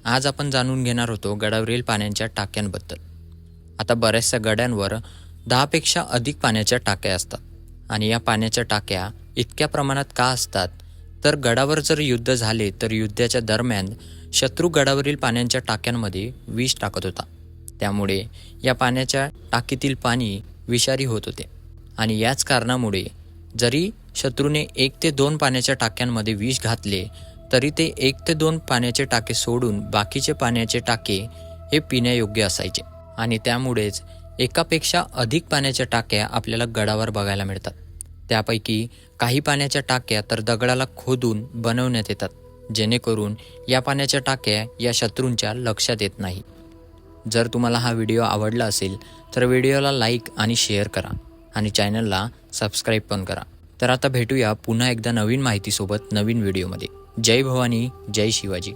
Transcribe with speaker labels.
Speaker 1: आज आपण जाणून घेणार होतो गडावरील पाण्याच्या टाक्यांबद्दल। आता बऱ्याचशा गड्यांवर 10 पेक्षा अधिक पाण्याच्या टाक्या असतात आणि या पाण्याच्या टाक्या इतक्या प्रमाणात का असतात, तर गडावर जर युद्ध झाले तर युद्धाच्या दरम्यान शत्रू गडावरील पाण्याच्या टाक्यांमध्ये विष टाकत होता। त्यामुळे या पाण्याच्या टाकीतील पाणी विषारी होत होते आणि याच कारणामुळे जरी शत्रूने 1 ते 2 पाण्याच्या टाक्यांमध्ये विष घातले तरी ते 1 ते 2 पाण्याचे टाके सोडून बाकीचे पाण्याचे टाके हे पिण्यायोग्य असायचे आणि त्यामुळेच एकापेक्षा अधिक पाण्याच्या टाक्या आपल्याला गडावर बघायला मिळतात। त्यापैकी काही पाण्याच्या टाक्या तर दगडाला खोदून बनवण्यात येतात, जेणेकरून या पाण्याच्या टाक्या या शत्रूंच्या लक्षात येत नाही। जर तुम्हाला हा व्हिडिओ आवडला असेल तर व्हिडिओला लाईक आणि शेअर करा आणि चॅनलला सबस्क्राईब पण करा। तर आता भेटूया पुन्हा एकदा नवीन माहितीसोबत नवीन व्हिडिओमध्ये। जय भवानी, जय शिवाजी।